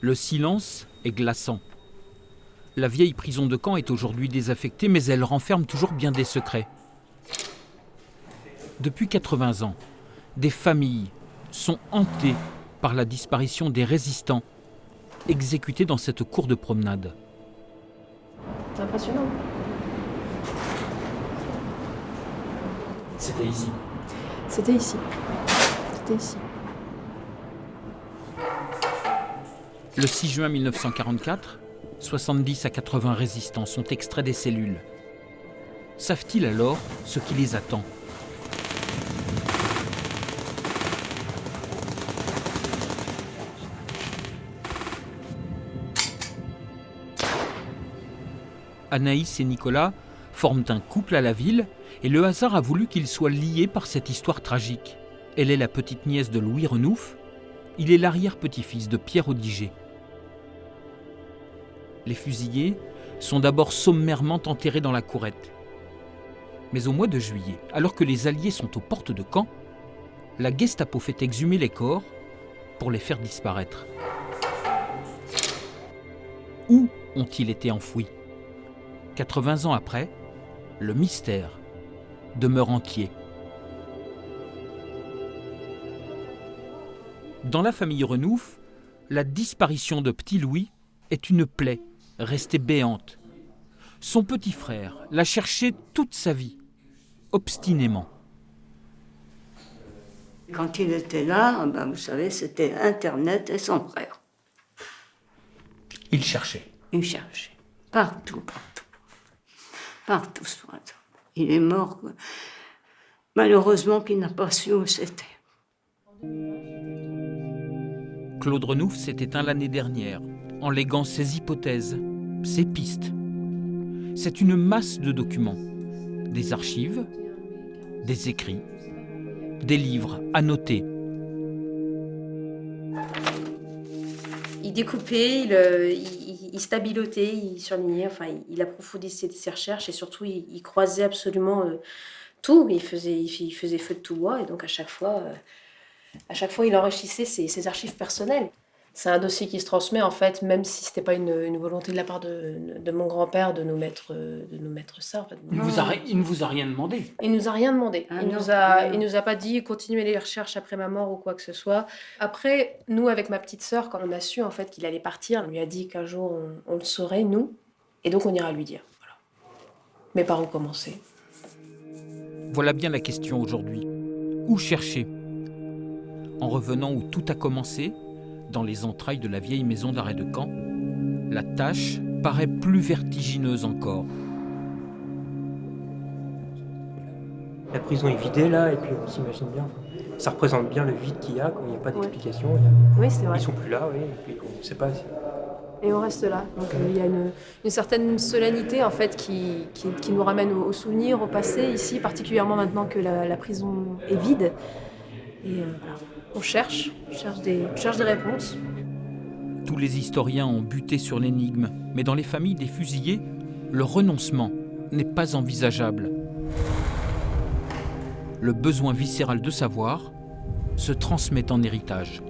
Le silence est glaçant. La vieille prison de Caen est aujourd'hui désaffectée, mais elle renferme toujours bien des secrets. Depuis 80 ans, des familles sont hantées par la disparition des résistants exécutés dans cette cour de promenade. C'est impressionnant. C'était ici. C'était ici. C'était ici. Le 6 juin 1944, 70 à 80 résistants sont extraits des cellules. Savent-ils alors ce qui les attend ? Anaïs et Nicolas forment un couple à la ville et le hasard a voulu qu'ils soient liés par cette histoire tragique. Elle est la petite nièce de Louis Renouf, il est l'arrière-petit-fils de Pierre Odiger. Les fusillés sont d'abord sommairement enterrés dans la courette. Mais au mois de juillet, alors que les Alliés sont aux portes de Caen, la Gestapo fait exhumer les corps pour les faire disparaître. Où ont-ils été enfouis ? 80 ans après, le mystère demeure entier. Dans la famille Renouf, la disparition de petit Louis est une plaie restée béante. Son petit frère l'a cherché toute sa vie, obstinément. Quand il était là, vous savez, c'était Internet et son frère. Il cherchait. Il cherchait. Partout. Partout. Il est mort. Malheureusement qu'il n'a pas su où c'était. Claude Renouf s'est éteint l'année dernière, en léguant ses hypothèses, ses pistes. C'est une masse de documents, des archives, des écrits, des livres annotés. Il découpait, il stabilotait, il surlignait, enfin, il approfondissait ses recherches et surtout il croisait absolument tout. Il faisait feu de tout bois et donc à chaque fois il enrichissait ses archives personnelles. C'est un dossier qui se transmet en fait, même si c'était pas une volonté de la part de mon grand-père de nous mettre ça. En fait. Il ne vous a rien demandé. Il nous a rien demandé. Ah Il nous a pas dit continuez les recherches après ma mort ou quoi que ce soit. Après, nous avec ma petite sœur, quand on a su en fait qu'il allait partir, on lui a dit qu'un jour on le saurait nous, et donc on ira lui dire. Voilà. Mais par où commencer ? Voilà bien la question aujourd'hui. Où chercher ? En revenant où tout a commencé, dans les entrailles de la vieille maison d'arrêt de Caen, la tâche paraît plus vertigineuse encore. La prison est vidée là, et puis on s'imagine bien, ça représente bien le vide qu'il y a, quand il n'y a pas d'explication. Oui, c'est vrai. Ils sont plus là, oui, et puis on ne sait pas. Et on reste là. Donc il y a une certaine solennité en fait qui nous ramène au souvenir, au passé, ici, particulièrement maintenant que la prison est vide. Et voilà. On cherche des réponses. Tous les historiens ont buté sur l'énigme, mais dans les familles des fusillés, le renoncement n'est pas envisageable. Le besoin viscéral de savoir se transmet en héritage.